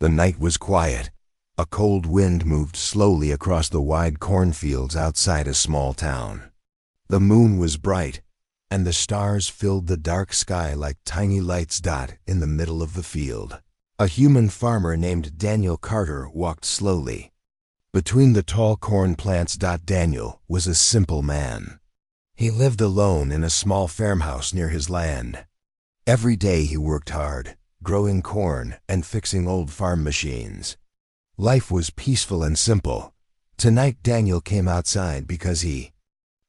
The night was quiet. A cold wind moved slowly across the wide cornfields outside a small town. The moon was bright, and the stars filled the dark sky like tiny lights in the middle of the field. A human farmer named Daniel Carter walked slowly. Between the tall corn plants, Daniel was a simple man. He lived alone in a small farmhouse near his land. Every day he worked hard, growing corn and fixing old farm machines. Life was peaceful and simple. Tonight Daniel came outside because he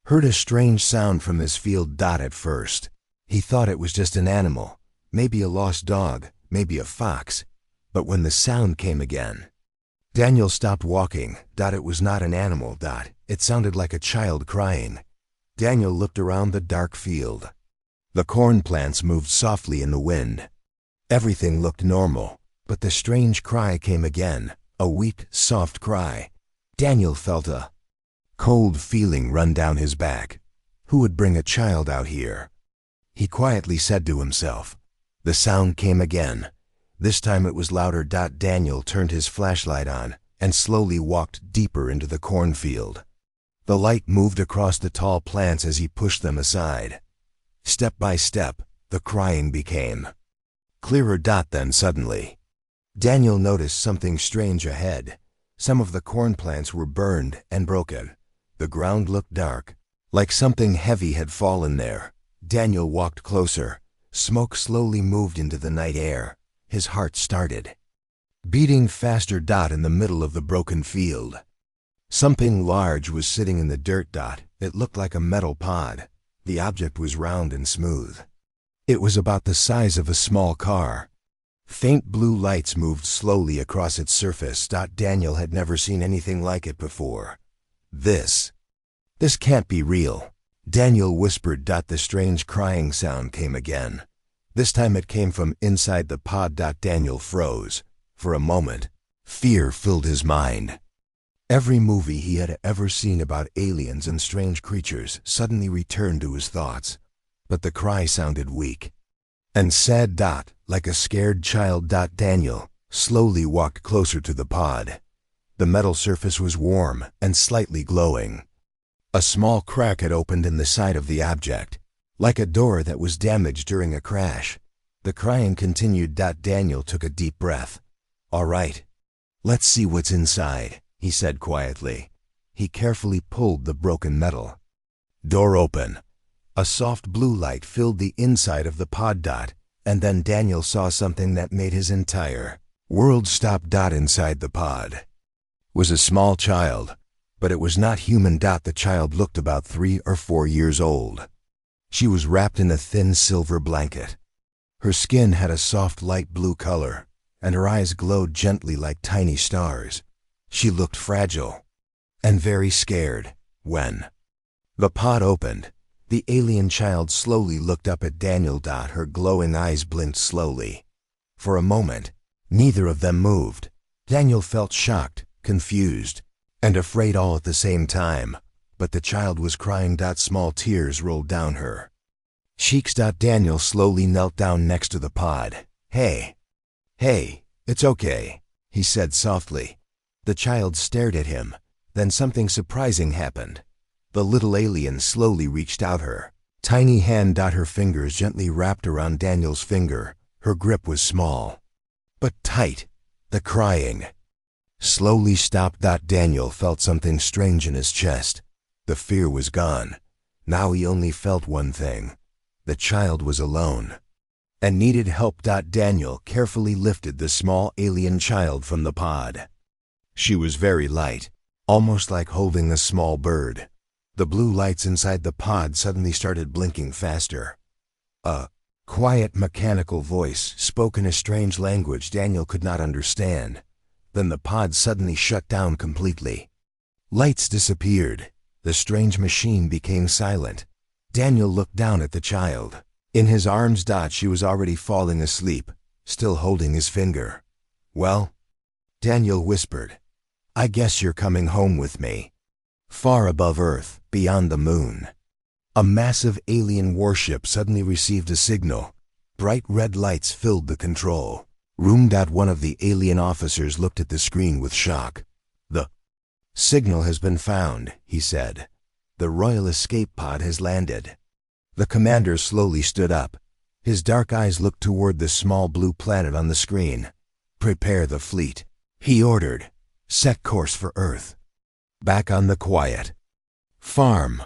heard a strange sound from his field. At first, he thought it was just an animal, maybe a lost dog, maybe a fox. But when the sound came again, Daniel stopped walking. It was not an animal. It sounded like a child crying. Daniel looked around the dark field. The corn plants moved softly in the wind. Everything looked normal, but the strange cry came again, a weak, soft cry. Daniel felt a cold feeling run down his back. Who would bring a child out here? He quietly said to himself. The sound came again. This time it was louder. Daniel turned his flashlight on and slowly walked deeper into the cornfield. The light moved across the tall plants as he pushed them aside. Step by step, the crying became clearer. Then suddenly, Daniel noticed something strange ahead. Some of the corn plants were burned and broken. The ground looked dark, like something heavy had fallen there. Daniel walked closer. Smoke slowly moved into the night air. His heart started beating faster. In the middle of the broken field, something large was sitting in the dirt. It looked like a metal pod. The object was round and smooth. It was about the size of a small car. Faint blue lights moved slowly across its surface. Daniel had never seen anything like it before. This can't be real, Daniel whispered. The strange crying sound came again. This time it came from inside the pod. Daniel froze. For a moment, fear filled his mind. Every movie he had ever seen about aliens and strange creatures suddenly returned to his thoughts. But the cry sounded weak and sad. Like a scared child. Daniel slowly walked closer to the pod. The metal surface was warm and slightly glowing. A small crack had opened in the side of the object, like a door that was damaged during a crash. The crying continued. Daniel took a deep breath. All right, let's see what's inside, he said quietly. He carefully pulled the broken metal door open. A soft blue light filled the inside of the pod. And then Daniel saw something that made his entire world stop. Inside the pod was a small child, but it was not human. The child looked about 3 or 4 years old. She was wrapped in a thin silver blanket. Her skin had a soft light blue color, and her eyes glowed gently like tiny stars. She looked fragile and very scared. When the pod opened, the alien child slowly looked up at Daniel. Her glowing eyes blinked slowly. For a moment, neither of them moved. Daniel felt shocked, confused, and afraid all at the same time. But the child was crying. Small tears rolled down her cheeks. Daniel slowly knelt down next to the pod. Hey, it's okay, he said softly. The child stared at him. Then something surprising happened. The little alien slowly reached out her tiny hand. Her fingers gently wrapped around Daniel's finger. Her grip was small, but tight. The crying slowly stopped. Daniel felt something strange in his chest. The fear was gone. Now he only felt one thing. The child was alone and needed help. Daniel carefully lifted the small alien child from the pod. She was very light, almost like holding a small bird. The blue lights inside the pod suddenly started blinking faster. A quiet, mechanical voice spoke in a strange language Daniel could not understand. Then the pod suddenly shut down completely. Lights disappeared. The strange machine became silent. Daniel looked down at the child. In his arms, she was already falling asleep, still holding his finger. Well, Daniel whispered, I guess you're coming home with me. Far above Earth, beyond the moon, a massive alien warship suddenly received a signal. Bright red lights filled the control. One of the alien officers looked at the screen with shock. "The signal has been found," he said. "The Royal escape pod has landed." The commander slowly stood up. His dark eyes looked toward the small blue planet on the screen. "Prepare the fleet," he ordered. "Set course for Earth." Back on the quiet farm,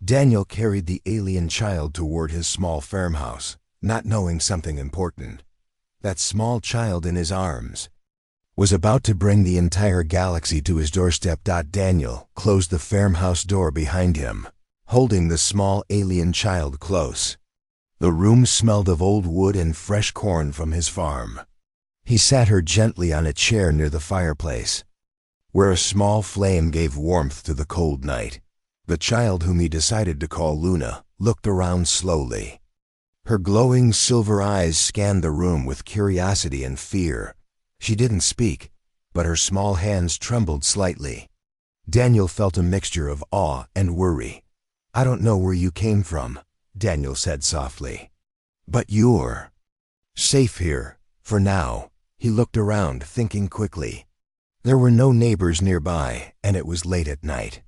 Daniel carried the alien child toward his small farmhouse, not knowing something important. That small child in his arms was about to bring the entire galaxy to his doorstep. Daniel closed the farmhouse door behind him, holding the small alien child close. The room smelled of old wood and fresh corn from his farm. He sat her gently on a chair near the fireplace, where a small flame gave warmth to the cold night. The child, whom he decided to call Luna, looked around slowly. Her glowing silver eyes scanned the room with curiosity and fear. She didn't speak, but her small hands trembled slightly. Daniel felt a mixture of awe and worry. "I don't know where you came from," Daniel said softly, "but you're safe here, for now." He looked around, thinking quickly. There were no neighbors nearby, and it was late at night.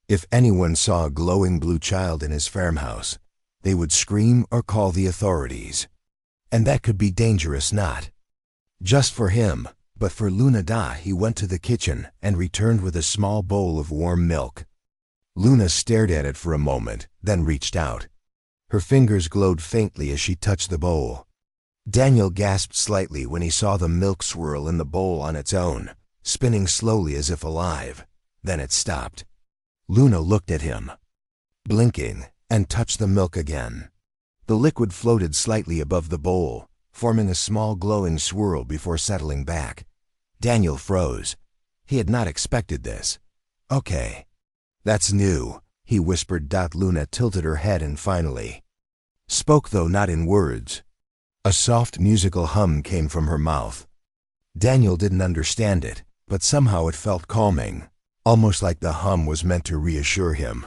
If anyone saw a glowing blue child in his farmhouse, they would scream or call the authorities. And that could be dangerous, not just for him, but for Luna. He went to the kitchen and returned with a small bowl of warm milk. Luna stared at it for a moment, then reached out. Her fingers glowed faintly as she touched the bowl. Daniel gasped slightly when he saw the milk swirl in the bowl on its own, spinning slowly as if alive. Then it stopped. Luna looked at him, blinking, and touched the milk again. The liquid floated slightly above the bowl, forming a small glowing swirl before settling back. Daniel froze. He had not expected this. "Okay. That's new," he whispered. Luna tilted her head and finally spoke, though not in words. A soft musical hum came from her mouth. Daniel didn't understand it, but somehow it felt calming, almost like the hum was meant to reassure him.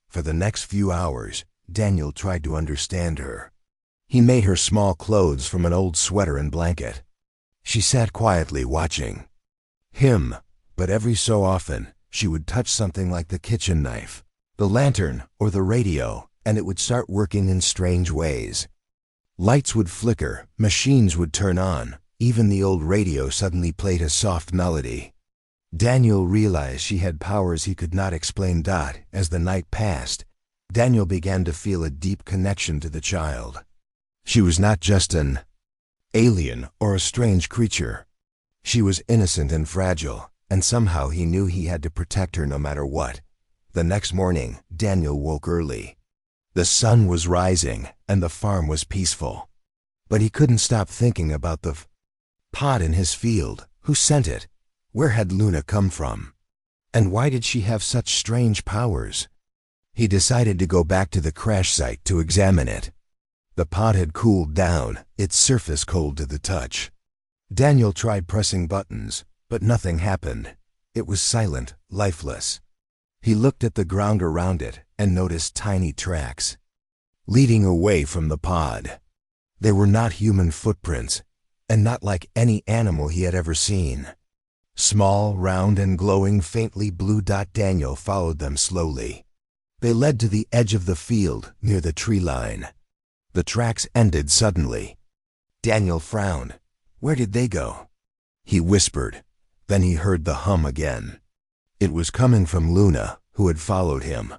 For the next few hours, Daniel tried to understand her. He made her small clothes from an old sweater and blanket. She sat quietly watching him, but every so often, she would touch something like the kitchen knife, the lantern, or the radio, and it would start working in strange ways. Lights would flicker, machines would turn on, even the old radio suddenly played a soft melody. Daniel realized she had powers he could not explain. As the night passed, Daniel began to feel a deep connection to the child. She was not just an alien or a strange creature. She was innocent and fragile, and somehow he knew he had to protect her no matter what. The next morning, Daniel woke early. The sun was rising, and the farm was peaceful. But he couldn't stop thinking about the pod in his field. Who sent it? Where had Luna come from? And why did she have such strange powers? He decided to go back to the crash site to examine it. The pod had cooled down, its surface cold to the touch. Daniel tried pressing buttons, but nothing happened. It was silent, lifeless. He looked at the ground around it and noticed tiny tracks leading away from the pod. They were not human footprints, and not like any animal he had ever seen. Small, round, and glowing faintly blue. Daniel followed them slowly. They led to the edge of the field near the tree line. The tracks ended suddenly. Daniel frowned. Where did they go? He whispered. Then he heard the hum again. It was coming from Luna, who had followed him.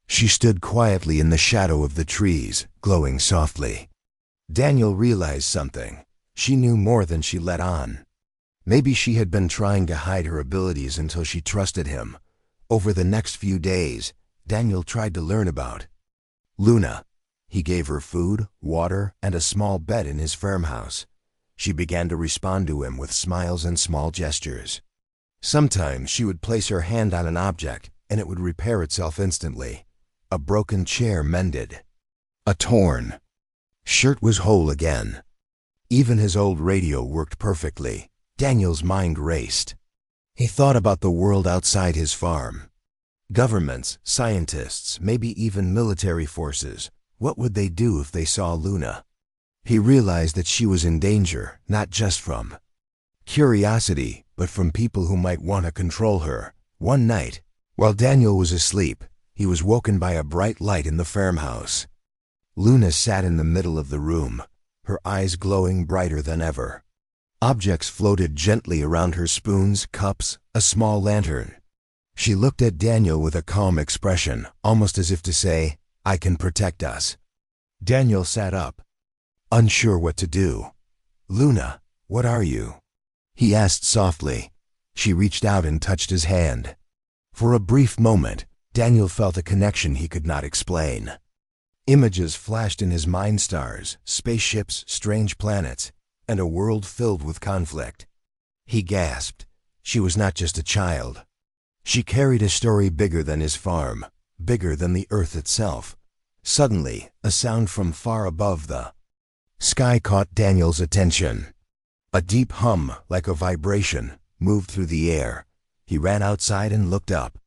She stood quietly in the shadow of the trees, glowing softly. Daniel realized something. She knew more than she let on. Maybe she had been trying to hide her abilities until she trusted him. Over the next few days, Daniel tried to learn about Luna. He gave her food, water, and a small bed in his farmhouse. She began to respond to him with smiles and small gestures. Sometimes she would place her hand on an object, and it would repair itself instantly. A broken chair mended. A torn shirt was whole again. Even his old radio worked perfectly. Daniel's mind raced. He thought about the world outside his farm. Governments, scientists, maybe even military forces. What would they do if they saw Luna? He realized that she was in danger, not just from curiosity, but from people who might want to control her. One night, while Daniel was asleep, he was woken by a bright light in the farmhouse. Luna sat in the middle of the room, her eyes glowing brighter than ever. Objects floated gently around her: spoons, cups, a small lantern. She looked at Daniel with a calm expression, almost as if to say, "I can protect us." Daniel sat up, unsure what to do. "Luna, what are you?" he asked softly. She reached out and touched his hand. For a brief moment, Daniel felt a connection he could not explain. Images flashed in his mind: stars, spaceships, strange planets, and a world filled with conflict. He gasped. She was not just a child. She carried a story bigger than his farm, bigger than the earth itself. Suddenly, a sound from far above the sky caught Daniel's attention. A deep hum, like a vibration, moved through the air. He ran outside and looked up.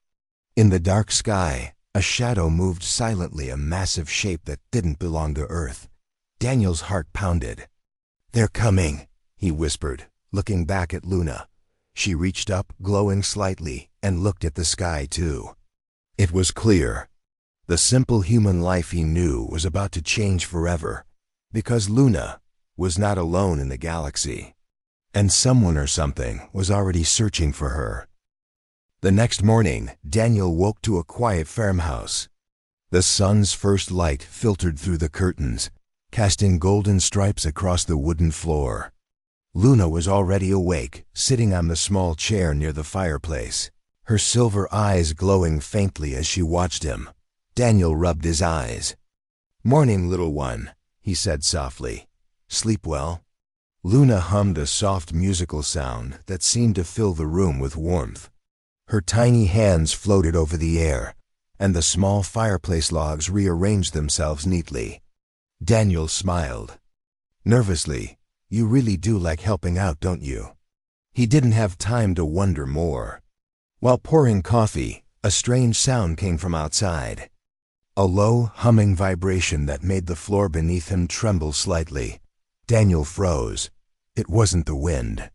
In the dark sky, a shadow moved silently, a massive shape that didn't belong to Earth. Daniel's heart pounded. "They're coming," he whispered, looking back at Luna. She reached up, glowing slightly, and looked at the sky too. It was clear. The simple human life he knew was about to change forever, because Luna was not alone in the galaxy, and someone or something was already searching for her. The next morning, Daniel woke to a quiet farmhouse. The sun's first light filtered through the curtains, casting golden stripes across the wooden floor. Luna was already awake, sitting on the small chair near the fireplace, her silver eyes glowing faintly as she watched him. Daniel rubbed his eyes. "Morning, little one," he said softly. "Sleep well?" Luna hummed a soft musical sound that seemed to fill the room with warmth. Her tiny hands floated over the air, and the small fireplace logs rearranged themselves neatly. Daniel smiled. Nervously, "You really do like helping out, don't you?" He didn't have time to wonder more. While pouring coffee, a strange sound came from outside. A low, humming vibration that made the floor beneath him tremble slightly. Daniel froze. It wasn't the wind.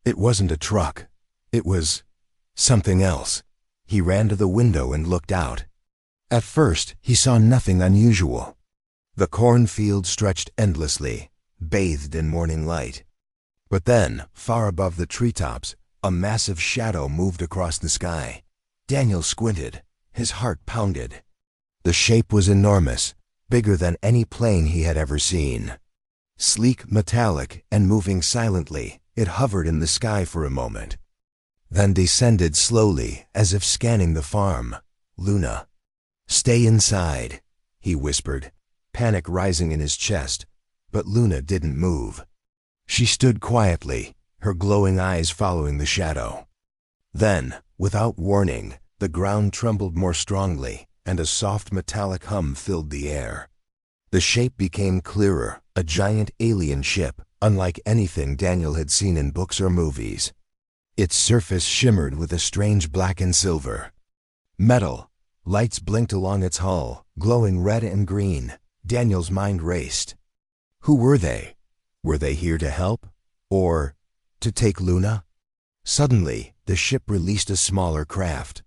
It wasn't a truck. It was something else. He ran to the window and looked out. At first, he saw nothing unusual. The cornfield stretched endlessly, bathed in morning light. But then, far above the treetops, a massive shadow moved across the sky. Daniel squinted. His heart pounded. The shape was enormous, bigger than any plane he had ever seen. Sleek, metallic, and moving silently, it hovered in the sky for a moment, then descended slowly, as if scanning the farm. "Luna, stay inside," he whispered, panic rising in his chest, but Luna didn't move. She stood quietly, her glowing eyes following the shadow. Then, without warning, the ground trembled more strongly, and a soft metallic hum filled the air. The shape became clearer, a giant alien ship, unlike anything Daniel had seen in books or movies. Its surface shimmered with a strange black and silver. Metal. Lights blinked along its hull, glowing red and green. Daniel's mind raced. Who were they? Were they here to help? Or to take Luna? Suddenly, the ship released a smaller craft.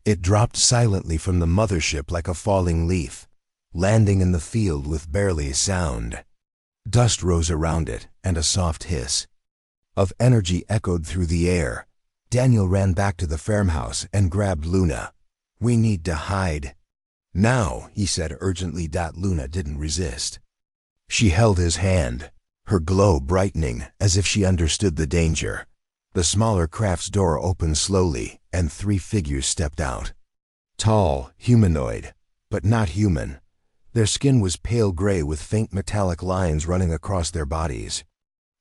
It dropped silently from the mothership like a falling leaf, landing in the field with barely a sound. Dust rose around it, and a soft hiss of energy echoed through the air. Daniel ran back to the farmhouse and grabbed Luna. "We need to hide now," he said urgently. Luna didn't resist. She held his hand, her glow brightening as if she understood the danger. The smaller craft's door opened slowly, and 3 figures stepped out. Tall, humanoid, but not human. Their skin was pale gray with faint metallic lines running across their bodies.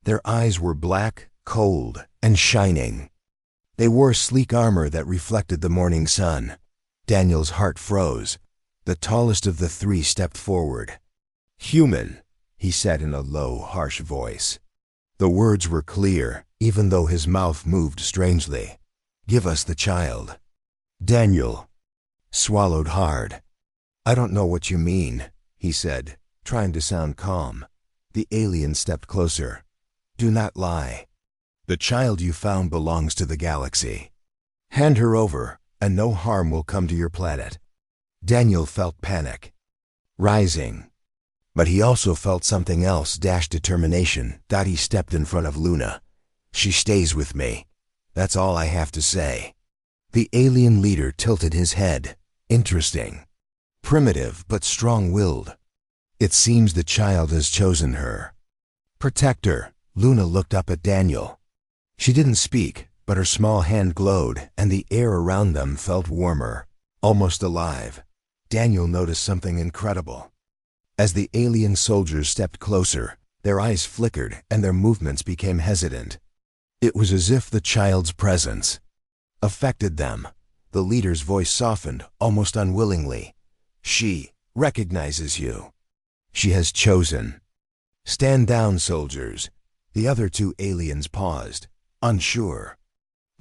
Their eyes were black, cold, and shining. They wore sleek armor that reflected the morning sun. Daniel's heart froze. The tallest of the 3 stepped forward. "Human," he said in a low, harsh voice. The words were clear, even though his mouth moved strangely. "Give us the child." Daniel swallowed hard. "I don't know what you mean," he said, trying to sound calm. The alien stepped closer. Do not lie. The child you found belongs to the galaxy. Hand her over, and no harm will come to your planet. Daniel felt panic rising. But he also felt something else, determination. He stepped in front of Luna. She stays with me. That's all I have to say. The alien leader tilted his head. Interesting. Primitive but strong-willed. It seems the child has chosen her. Protect her. Luna looked up at Daniel. She didn't speak, but her small hand glowed, and the air around them felt warmer, almost alive. Daniel noticed something incredible. As the alien soldiers stepped closer, their eyes flickered and their movements became hesitant. It was as if the child's presence affected them. The leader's voice softened, almost unwillingly. She recognizes you. She has chosen. Stand down, soldiers. The other two aliens paused, unsure.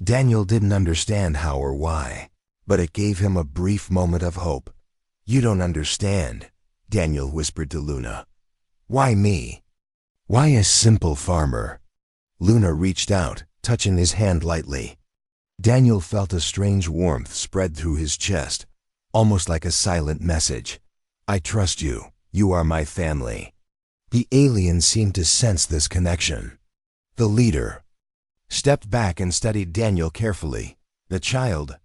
Daniel didn't understand how or why, but it gave him a brief moment of hope. You don't understand, Daniel whispered to Luna. Why me? Why a simple farmer? Luna reached out, touching his hand lightly. Daniel felt a strange warmth spread through his chest, almost like a silent message. I trust you. You are my family. The alien seemed to sense this connection. The leader stepped back and studied Daniel carefully. The child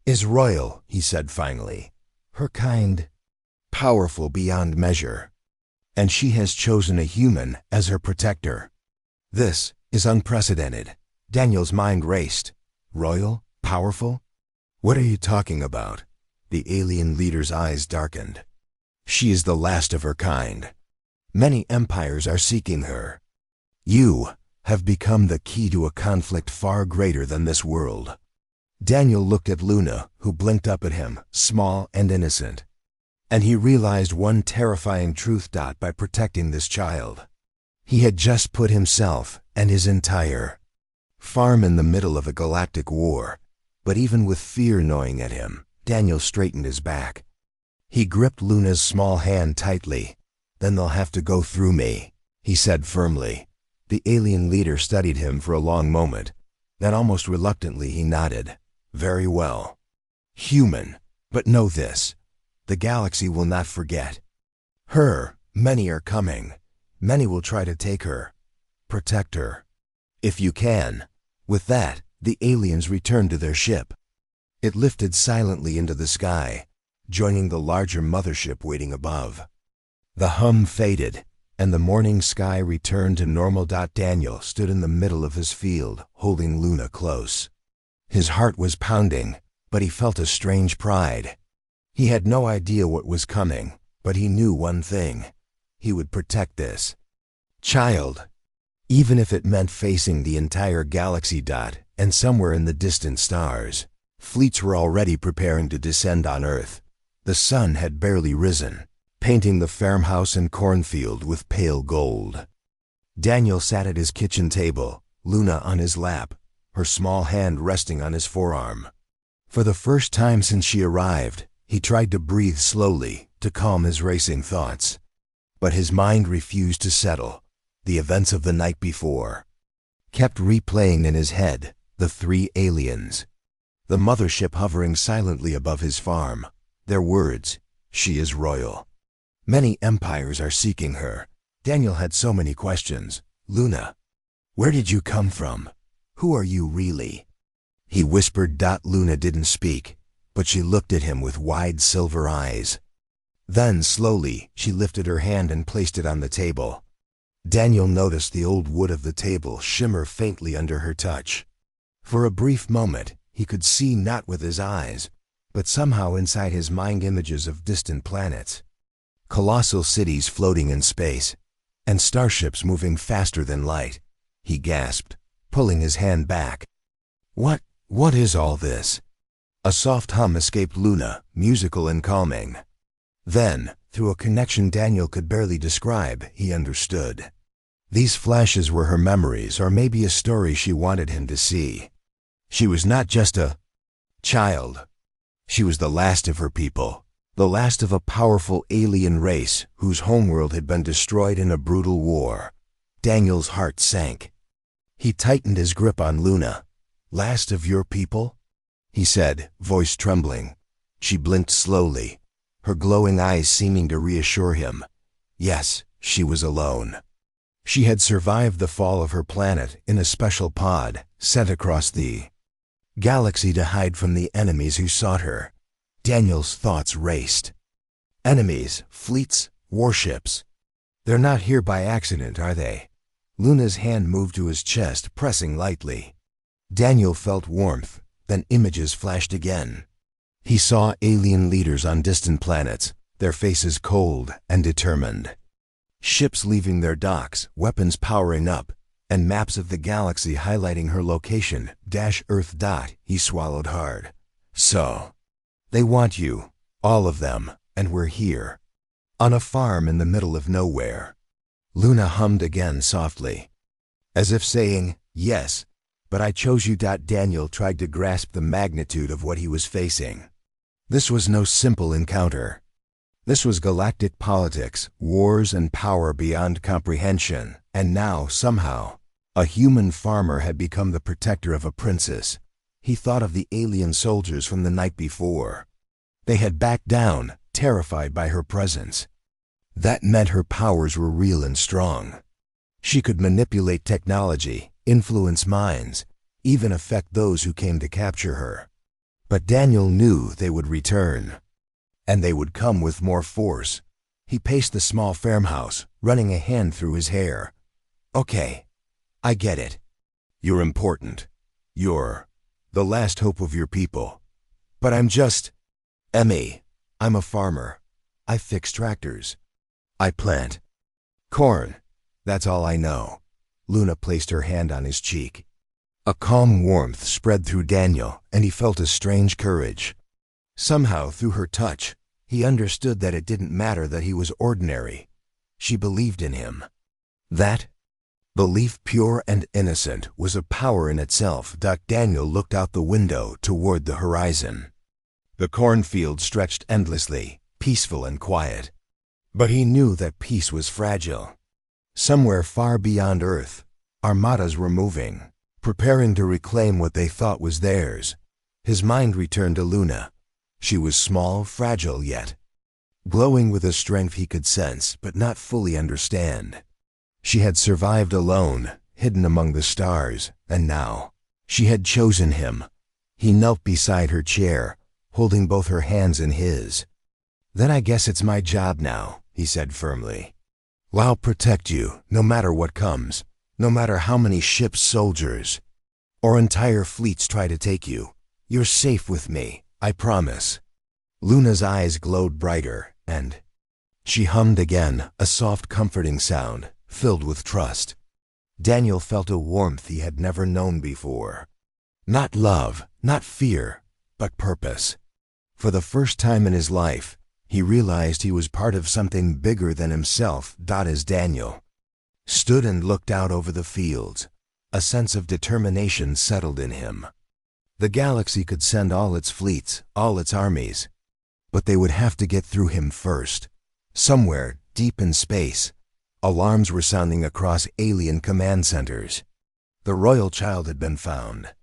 is royal, he said finally. Her kind, powerful beyond measure. And she has chosen a human as her protector. This is unprecedented. Daniel's mind raced. Royal? Powerful? What are you talking about? The alien leader's eyes darkened. She is the last of her kind. Many empires are seeking her. You have become the key to a conflict far greater than this world. Daniel looked at Luna, who blinked up at him, small and innocent. And he realized one terrifying truth. By protecting this child, he had just put himself and his entire farm in the middle of a galactic war. But even with fear gnawing at him, Daniel straightened his back. He gripped Luna's small hand tightly. Then they'll have to go through me, he said firmly. The alien leader studied him for a long moment. Then almost reluctantly he nodded. Very well. Human, but know this. The galaxy will not forget her. Many are coming. Many will try to take her. Protect her, if you can. With that, the aliens returned to their ship. It lifted silently into the sky, joining the larger mothership waiting above. The hum faded, and the morning sky returned to normal. Daniel stood in the middle of his field, holding Luna close. His heart was pounding, but he felt a strange pride. He had no idea what was coming, but he knew one thing. He would protect this child, even if it meant facing the entire galaxy. And somewhere in the distant stars, fleets were already preparing to descend on Earth. The sun had barely risen, painting the farmhouse and cornfield with pale gold. Daniel sat at his kitchen table, Luna on his lap, her small hand resting on his forearm. For the first time since she arrived, he tried to breathe slowly to calm his racing thoughts. But his mind refused to settle. The events of the night before kept replaying in his head. The three aliens, the mothership hovering silently above his farm, their words, she is royal. Many empires are seeking her. Daniel had so many questions. Luna, where did you come from? Who are you really? He whispered. Luna didn't speak, but she looked at him with wide silver eyes. Then, slowly, she lifted her hand and placed it on the table. Daniel noticed the old wood of the table shimmer faintly under her touch. For a brief moment, he could see not with his eyes, but somehow inside his mind images of distant planets. Colossal cities floating in space, and starships moving faster than light. He gasped, pulling his hand back. What is all this? A soft hum escaped Luna, musical and calming. Then, through a connection Daniel could barely describe, he understood. These flashes were her memories, or maybe a story she wanted him to see. She was not just a child. She was the last of her people, the last of a powerful alien race whose homeworld had been destroyed in a brutal war. Daniel's heart sank. He tightened his grip on Luna. "Last of your people?" he said, voice trembling. She blinked slowly, her glowing eyes seeming to reassure him. Yes, she was alone. She had survived the fall of her planet in a special pod sent across the galaxy to hide from the enemies who sought her. Daniel's thoughts raced. Enemies, fleets, warships. They're not here by accident, are they? Luna's hand moved to his chest, pressing lightly. Daniel felt warmth, then images flashed again. He saw alien leaders on distant planets, their faces cold and determined. Ships leaving their docks, weapons powering up, and maps of the galaxy highlighting her location, -Earth. He swallowed hard. So, they want you, all of them, and we're here. On a farm in the middle of nowhere. Luna hummed again softly, as if saying, "Yes, but I chose you." Daniel tried to grasp the magnitude of what he was facing. This was no simple encounter. This was galactic politics, wars and power beyond comprehension, and now, somehow, a human farmer had become the protector of a princess. He thought of the alien soldiers from the night before. They had backed down, terrified by her presence. That meant her powers were real and strong. She could manipulate technology, influence minds, even affect those who came to capture her. But Daniel knew they would return. And they would come with more force. He paced the small farmhouse, running a hand through his hair. "Okay, I get it. You're important. You're the last hope of your people. But I'm just Emmy. I'm a farmer. I fix tractors. I plant corn. That's all I know." Luna placed her hand on his cheek. A calm warmth spread through Daniel, and he felt a strange courage. Somehow, through her touch, he understood that it didn't matter that he was ordinary. She believed in him. That belief, pure and innocent, was a power in itself. Daniel looked out the window toward the horizon. The cornfield stretched endlessly, peaceful and quiet. But he knew that peace was fragile. Somewhere far beyond Earth, armadas were moving, preparing to reclaim what they thought was theirs. His mind returned to Luna. She was small, fragile yet, glowing with a strength he could sense but not fully understand. She had survived alone, hidden among the stars, and now she had chosen him. He knelt beside her chair, holding both her hands in his. "Then I guess it's my job now," he said firmly. "I'll protect you, no matter what comes, no matter how many ships, soldiers, or entire fleets try to take you. You're safe with me, I promise." Luna's eyes glowed brighter, and she hummed again, a soft, comforting sound, filled with trust. Daniel felt a warmth he had never known before. Not love, not fear, but purpose. For the first time in his life, he realized he was part of something bigger than himself. As Daniel stood and looked out over the fields, a sense of determination settled in him. The galaxy could send all its fleets, all its armies, but they would have to get through him first. Somewhere, deep in space, alarms were sounding across alien command centers. The royal child had been found,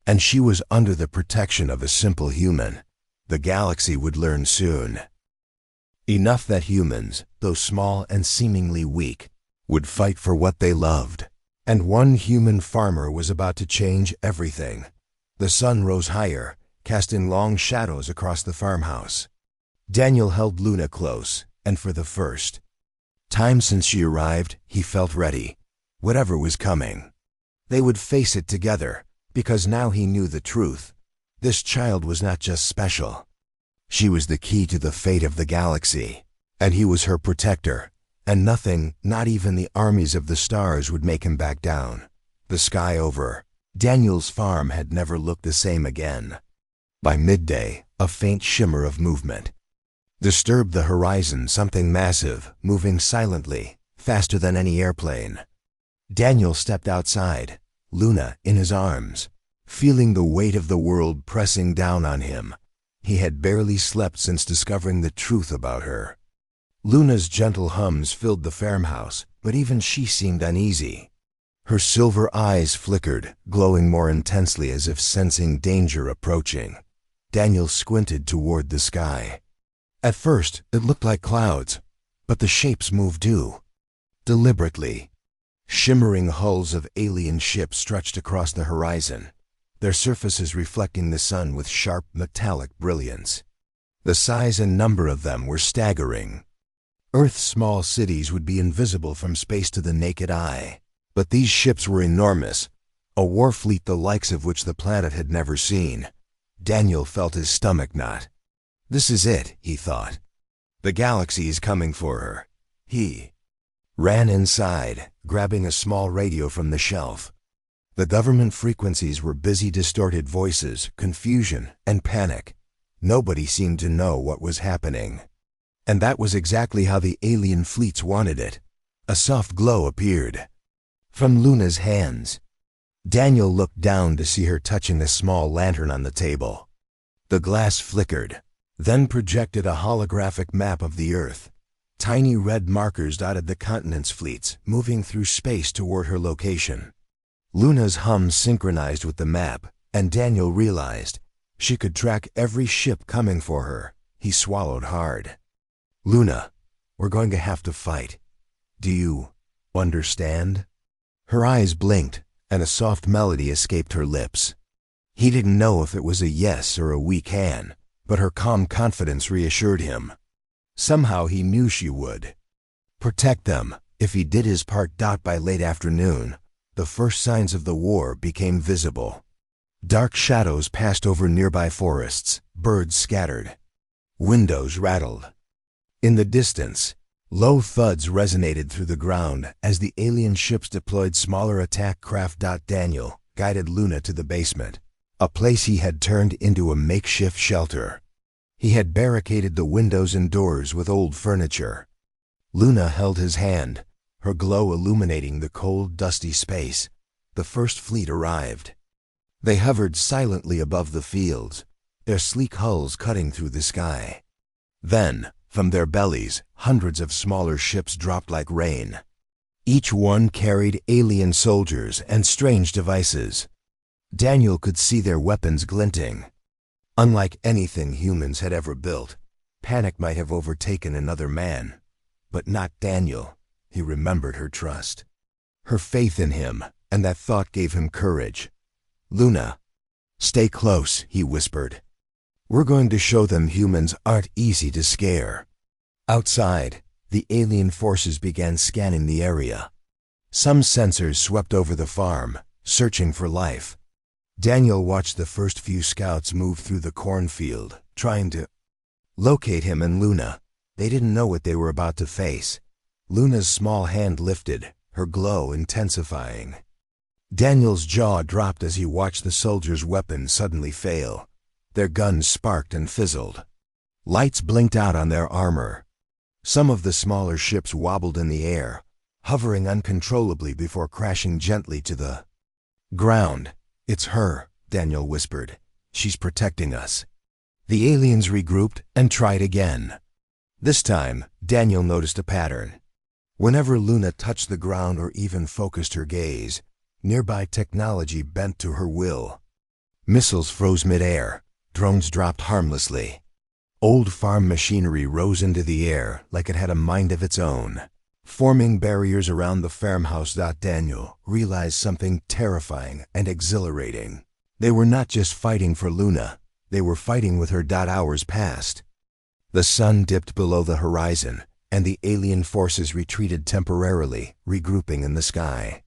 and she was under the protection of a simple human. The galaxy would learn soon. Enough that humans, though small and seemingly weak, would fight for what they loved. And one human farmer was about to change everything. The sun rose higher, casting long shadows across the farmhouse. Daniel held Luna close, and for the first time since she arrived, he felt ready. Whatever was coming, they would face it together, because now he knew the truth. This child was not just special. She was the key to the fate of the galaxy, and he was her protector, and nothing, not even the armies of the stars, would make him back down. The sky over Daniel's farm had never looked the same again. By midday, a faint shimmer of movement disturbed the horizon, something massive, moving silently, faster than any airplane. Daniel stepped outside, Luna in his arms, feeling the weight of the world pressing down on him. He had barely slept since discovering the truth about her. Luna's gentle hums filled the farmhouse, but even she seemed uneasy. Her silver eyes flickered, glowing more intensely as if sensing danger approaching. Daniel squinted toward the sky. At first, it looked like clouds, but the shapes moved too. Deliberately. Shimmering hulls of alien ships stretched across the horizon, their surfaces reflecting the sun with sharp, metallic brilliance. The size and number of them were staggering. Earth's small cities would be invisible from space to the naked eye, but these ships were enormous, a war fleet the likes of which the planet had never seen. Daniel felt his stomach knot. This is it, he thought. The galaxy is coming for her. He ran inside, grabbing a small radio from the shelf. The government frequencies were busy, distorted voices, confusion, and panic. Nobody seemed to know what was happening. And that was exactly how the alien fleets wanted it. A soft glow appeared from Luna's hands. Daniel looked down to see her touching a small lantern on the table. The glass flickered, then projected a holographic map of the Earth. Tiny red markers dotted the continent's fleets, moving through space toward her location. Luna's hum synchronized with the map, and Daniel realized she could track every ship coming for her. He swallowed hard. Luna, we're going to have to fight. Do you understand? Her eyes blinked, and a soft melody escaped her lips. He didn't know if it was a yes or a weak hand, but her calm confidence reassured him. Somehow he knew she would protect them if he did his part. By late afternoon, the first signs of the war became visible. Dark shadows passed over nearby forests, birds scattered, windows rattled. In the distance, low thuds resonated through the ground as the alien ships deployed smaller attack craft. Daniel guided Luna to the basement, a place he had turned into a makeshift shelter. He had barricaded the windows and doors with old furniture. Luna held his hand, her glow illuminating the cold, dusty space. The first fleet arrived. They hovered silently above the fields, their sleek hulls cutting through the sky. Then, from their bellies, hundreds of smaller ships dropped like rain. Each one carried alien soldiers and strange devices. Daniel could see their weapons glinting. Unlike anything humans had ever built, panic might have overtaken another man, but not Daniel. He remembered her trust, her faith in him, and that thought gave him courage. Luna, stay close, he whispered. We're going to show them humans aren't easy to scare. Outside, the alien forces began scanning the area. Some sensors swept over the farm, searching for life. Daniel watched the first few scouts move through the cornfield, trying to locate him and Luna. They didn't know what they were about to face. Luna's small hand lifted, her glow intensifying. Daniel's jaw dropped as he watched the soldiers' weapons suddenly fail. Their guns sparked and fizzled. Lights blinked out on their armor. Some of the smaller ships wobbled in the air, hovering uncontrollably before crashing gently to the ground. It's her, Daniel whispered. She's protecting us. The aliens regrouped and tried again. This time, Daniel noticed a pattern. Whenever Luna touched the ground or even focused her gaze, nearby technology bent to her will. Missiles froze mid-air. Drones dropped harmlessly. Old farm machinery rose into the air like it had a mind of its own, forming barriers around the farmhouse. Daniel realized something terrifying and exhilarating. They were not just fighting for Luna, they were fighting with her. Hours passed. The sun dipped below the horizon, and the alien forces retreated temporarily, regrouping in the sky.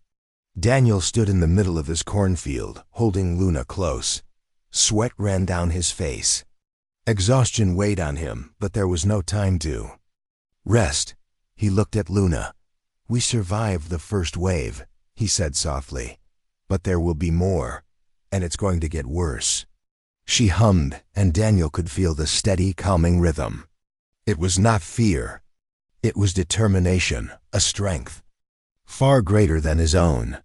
Daniel stood in the middle of his cornfield, holding Luna close. Sweat ran down his face. Exhaustion weighed on him, but there was no time to rest. He looked at Luna. We survived the first wave, he said softly. But there will be more, and it's going to get worse. She hummed, and Daniel could feel the steady, calming rhythm. It was not fear. It was determination, a strength far greater than his own.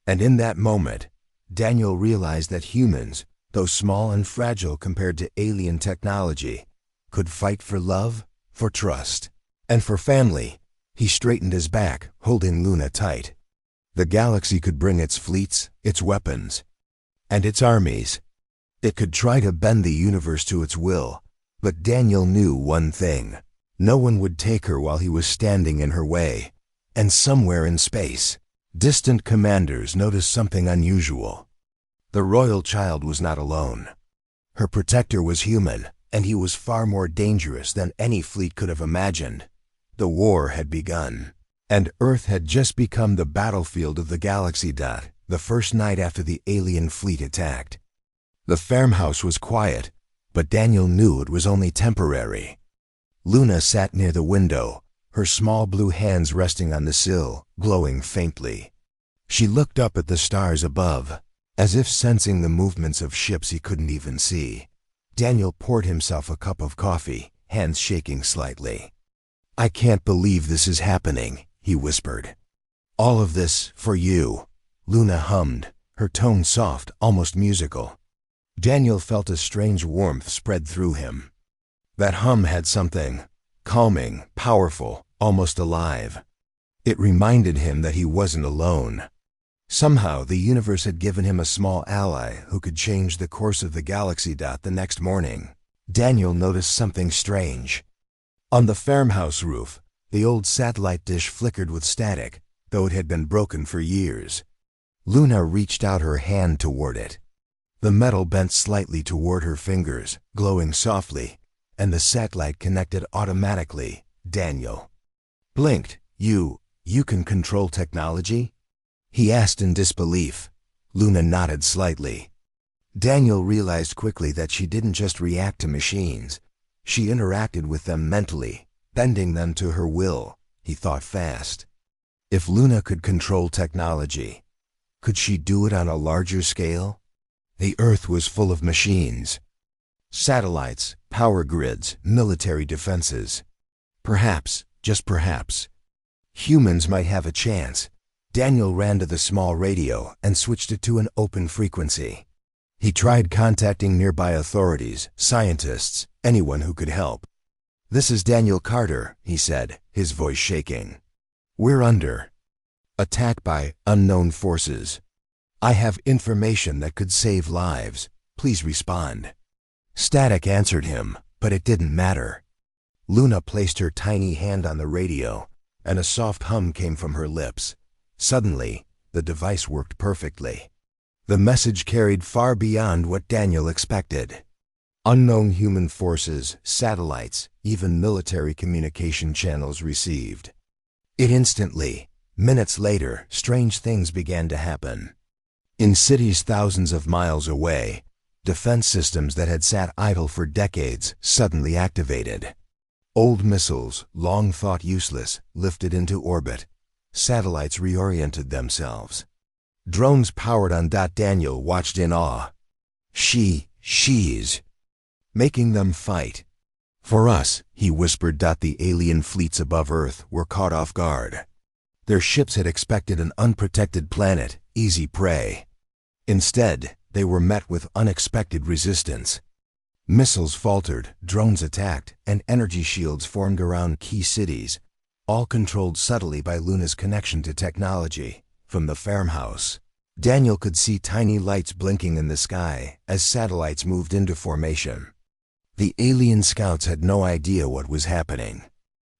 And in that moment, Daniel realized that humans though small and fragile compared to alien technology, could fight for love, for trust, and for family. He straightened his back, holding Luna tight. The galaxy could bring its fleets, its weapons, and its armies. It could try to bend the universe to its will, but Daniel knew one thing. No one would take her while he was standing in her way. And somewhere in space, distant commanders noticed something unusual. The royal child was not alone. Her protector was human, and he was far more dangerous than any fleet could have imagined. The war had begun, and Earth had just become the battlefield of the galaxy. The first night after the alien fleet attacked. The farmhouse was quiet, but Daniel knew it was only temporary. Luna sat near the window, her small blue hands resting on the sill, glowing faintly. She looked up at the stars above, as if sensing the movements of ships he couldn't even see. Daniel poured himself a cup of coffee, hands shaking slightly. "I can't believe this is happening," he whispered. "All of this for you," Luna hummed, her tone soft, almost musical. Daniel felt a strange warmth spread through him. That hum had something calming, powerful, almost alive. It reminded him that he wasn't alone. Somehow the universe had given him a small ally who could change the course of the galaxy. The next morning, Daniel noticed something strange. On the farmhouse roof, the old satellite dish flickered with static, though it had been broken for years. Luna reached out her hand toward it. The metal bent slightly toward her fingers, glowing softly, and the satellite connected automatically. Daniel blinked. You can control technology?" he asked in disbelief. Luna nodded slightly. Daniel realized quickly that she didn't just react to machines. She interacted with them mentally, bending them to her will. He thought fast. If Luna could control technology, could she do it on a larger scale? The Earth was full of machines. Satellites, power grids, military defenses. Perhaps, just perhaps, humans might have a chance. Daniel ran to the small radio and switched it to an open frequency. He tried contacting nearby authorities, scientists, anyone who could help. "This is Daniel Carter," he said, his voice shaking. "We're under attack by unknown forces. I have information that could save lives. Please respond." Static answered him, but it didn't matter. Luna placed her tiny hand on the radio, and a soft hum came from her lips. Suddenly, the device worked perfectly. The message carried far beyond what Daniel expected. Unknown human forces, satellites, even military communication channels received. Instantly, minutes later, strange things began to happen. In cities thousands of miles away, defense systems that had sat idle for decades suddenly activated. Old missiles, long thought useless, lifted into orbit. Satellites reoriented themselves. Drones powered on. Daniel watched in awe. She's making them fight. For us, he whispered. The alien fleets above Earth were caught off guard. Their ships had expected an unprotected planet, easy prey. Instead, they were met with unexpected resistance. Missiles faltered, drones attacked, and energy shields formed around key cities, all controlled subtly by Luna's connection to technology. From the farmhouse, Daniel could see tiny lights blinking in the sky as satellites moved into formation. The alien scouts had no idea what was happening.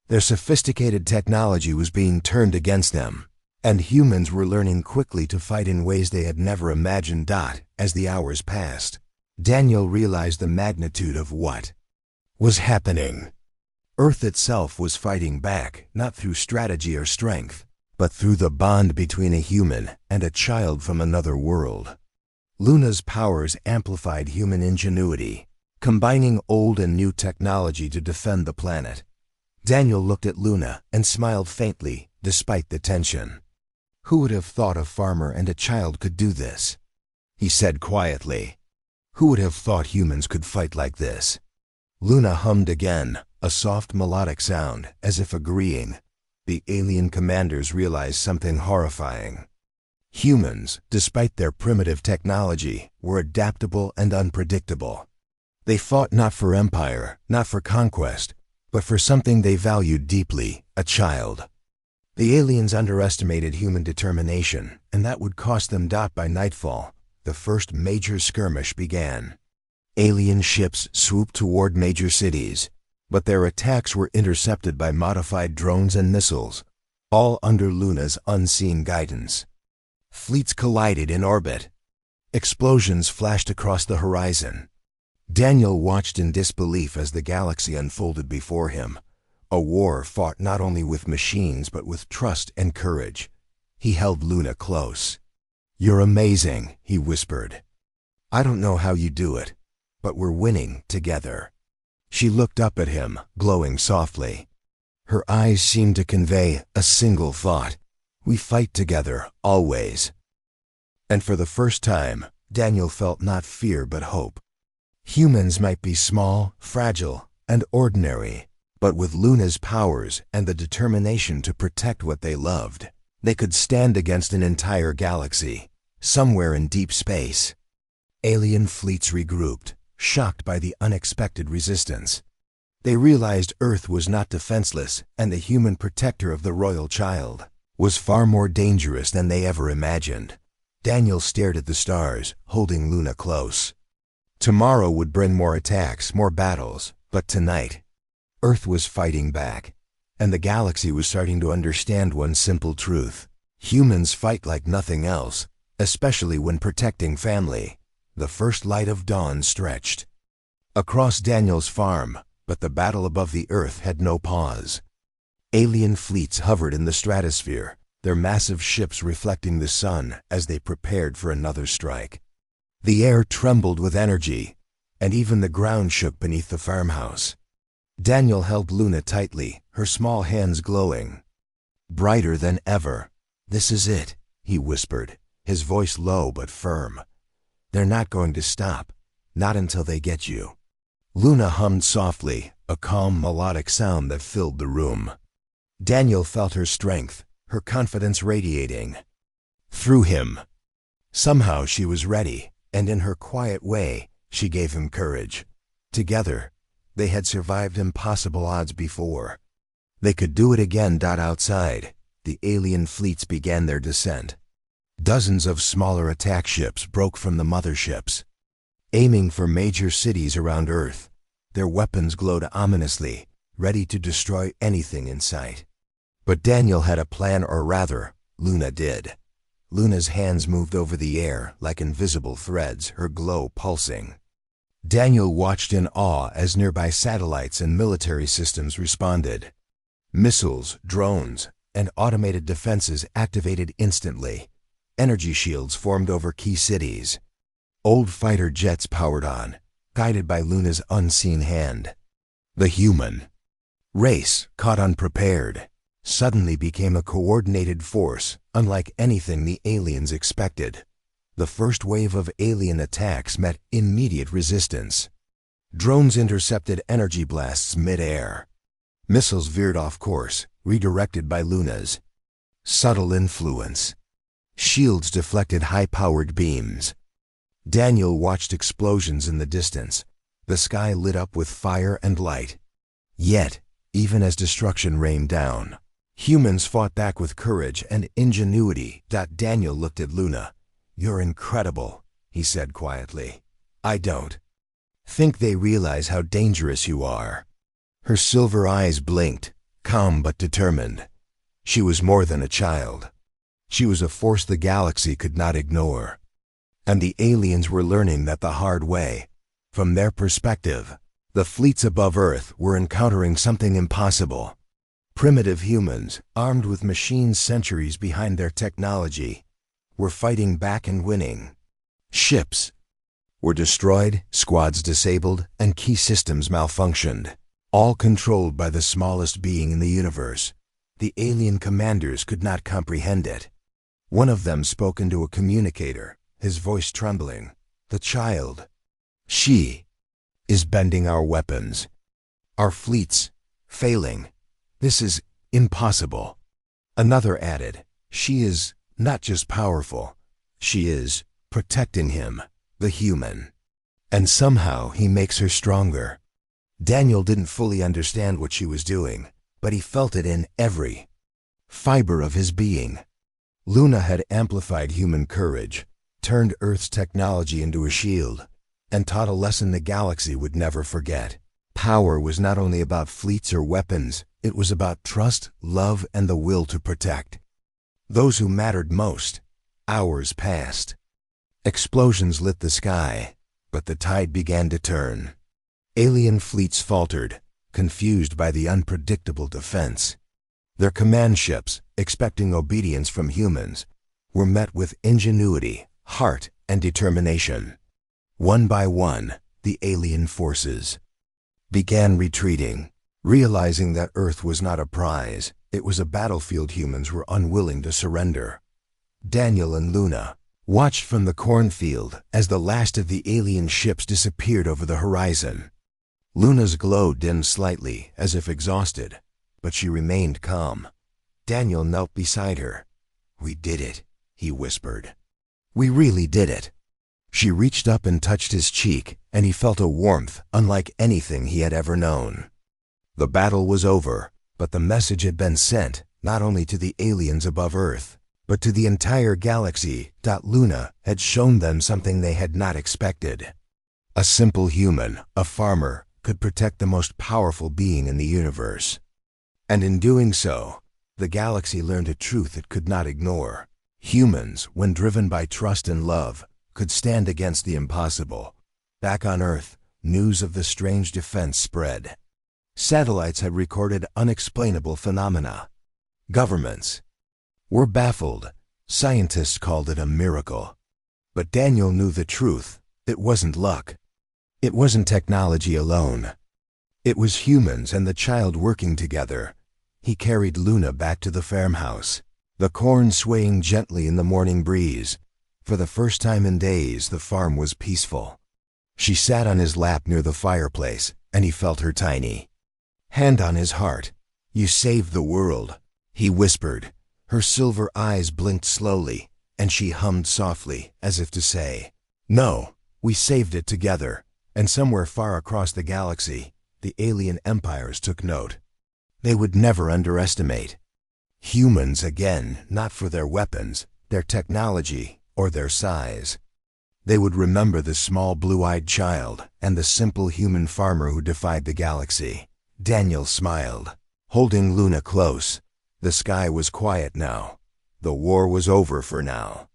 Their sophisticated technology was being turned against them, and humans were learning quickly to fight in ways they had never imagined. As the hours passed, Daniel realized the magnitude of what was happening. Earth itself was fighting back, not through strategy or strength, but through the bond between a human and a child from another world. Luna's powers amplified human ingenuity, combining old and new technology to defend the planet. Daniel looked at Luna and smiled faintly, despite the tension. "Who would have thought a farmer and a child could do this?" he said quietly. "Who would have thought humans could fight like this?" Luna hummed again, a soft melodic sound, as if agreeing. The alien commanders realized something horrifying. Humans, despite their primitive technology, were adaptable and unpredictable. They fought not for empire, not for conquest, but for something they valued deeply, a child. The aliens underestimated human determination, and that would cost them. By nightfall, the first major skirmish began. Alien ships swooped toward major cities, but their attacks were intercepted by modified drones and missiles, all under Luna's unseen guidance. Fleets collided in orbit. Explosions flashed across the horizon. Daniel watched in disbelief as the galaxy unfolded before him. A war fought not only with machines but with trust and courage. He held Luna close. "You're amazing," he whispered. "I don't know how you do it, but we're winning together." She looked up at him, glowing softly. Her eyes seemed to convey a single thought: "We fight together, always." And for the first time, Daniel felt not fear but hope. Humans might be small, fragile, and ordinary, but with Luna's powers and the determination to protect what they loved, they could stand against an entire galaxy, somewhere in deep space. Alien fleets regrouped, shocked by the unexpected resistance. They realized Earth was not defenseless, and the human protector of the royal child was far more dangerous than they ever imagined. Daniel stared at the stars, holding Luna close. Tomorrow would bring more attacks, more battles, but tonight, Earth was fighting back, and the galaxy was starting to understand one simple truth: humans fight like nothing else, especially when protecting family. The first light of dawn stretched across Daniel's farm, but the battle above the Earth had no pause. Alien fleets hovered in the stratosphere, their massive ships reflecting the sun as they prepared for another strike. The air trembled with energy, and even the ground shook beneath the farmhouse. Daniel held Luna tightly, her small hands glowing. "Brighter than ever. This is it," he whispered, his voice low but firm. "They're not going to stop, not until they get you." Luna hummed softly, a calm melodic sound that filled the room. Daniel felt her strength, her confidence radiating through him. Somehow she was ready, and in her quiet way, she gave him courage. Together, they had survived impossible odds before. They could do it again. Outside, the alien fleets began their descent. Dozens of smaller attack ships broke from the motherships, aiming for major cities around Earth. Their weapons glowed ominously, ready to destroy anything in sight. But Daniel had a plan, or rather, Luna did. Luna's hands moved over the air like invisible threads, her glow pulsing. Daniel watched in awe as nearby satellites and military systems responded. Missiles, drones, and automated defenses activated instantly. Energy shields formed over key cities. Old fighter jets powered on, guided by Luna's unseen hand. The human race, caught unprepared, suddenly became a coordinated force, unlike anything the aliens expected. The first wave of alien attacks met immediate resistance. Drones intercepted energy blasts mid-air. Missiles veered off course, redirected by Luna's subtle influence. Shields deflected high-powered beams. Daniel watched explosions in the distance. The sky lit up with fire and light. Yet, even as destruction rained down, humans fought back with courage and ingenuity. Daniel looked at Luna. "You're incredible," he said quietly. "I don't think they realize how dangerous you are." Her silver eyes blinked, calm but determined. She was more than a child. She was a force the galaxy could not ignore. And the aliens were learning that the hard way. From their perspective, the fleets above Earth were encountering something impossible. Primitive humans, armed with machines centuries behind their technology, were fighting back and winning. Ships were destroyed, squads disabled, and key systems malfunctioned, all controlled by the smallest being in the universe. The alien commanders could not comprehend it. One of them spoke into a communicator, his voice trembling. "The child. She is bending our weapons. Our fleets failing. This is impossible." Another added, "She is not just powerful. She is protecting him, the human. And somehow he makes her stronger. Daniel didn't fully understand what she was doing, but he felt it in every fiber of his being. Luna had amplified human courage, turned Earth's technology into a shield, and taught a lesson the galaxy would never forget. Power was not only about fleets or weapons, it was about trust, love, and the will to protect those who mattered most. Hours passed. Explosions lit the sky, but the tide began to turn. Alien fleets faltered, confused by the unpredictable defense. Their command ships, expecting obedience from humans, were met with ingenuity, heart, and determination. One by one, the alien forces began retreating, realizing that Earth was not a prize, it was a battlefield humans were unwilling to surrender. Daniel and Luna watched from the cornfield as the last of the alien ships disappeared over the horizon. Luna's glow dimmed slightly, as if exhausted, but she remained calm. Daniel knelt beside her. "We did it," he whispered. "We really did it." She reached up and touched his cheek, and he felt a warmth unlike anything he had ever known. The battle was over, but the message had been sent, not only to the aliens above Earth, but to the entire galaxy. Luna had shown them something they had not expected. A simple human, a farmer, could protect the most powerful being in the universe. And in doing so, the galaxy learned a truth it could not ignore. Humans, when driven by trust and love, could stand against the impossible. Back on Earth, news of the strange defense spread. Satellites had recorded unexplainable phenomena. Governments were baffled. Scientists called it a miracle. But Daniel knew the truth. It wasn't luck. It wasn't technology alone. It was humans and the child working together. He carried Luna back to the farmhouse, the corn swaying gently in the morning breeze. For the first time in days, the farm was peaceful. She sat on his lap near the fireplace, and he felt her tiny hand on his heart. "You saved the world," he whispered. Her silver eyes blinked slowly, and she hummed softly, as if to say, "No, we saved it together." And somewhere far across the galaxy, the alien empires took note. They would never underestimate humans again, not for their weapons, their technology, or their size. They would remember the small blue-eyed child and the simple human farmer who defied the galaxy. Daniel smiled, holding Luna close. The sky was quiet now. The war was over for now.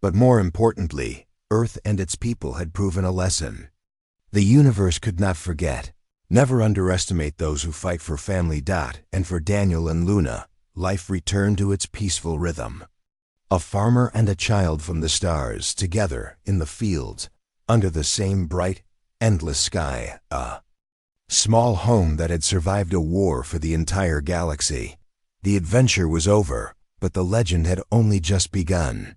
But more importantly, Earth and its people had proven a lesson. The universe could not forget. Never underestimate those who fight for family. And for Daniel and Luna, life returned to its peaceful rhythm. A farmer and a child from the stars, together in the fields, under the same bright, endless sky. A small home that had survived a war for the entire galaxy. The adventure was over, but the legend had only just begun.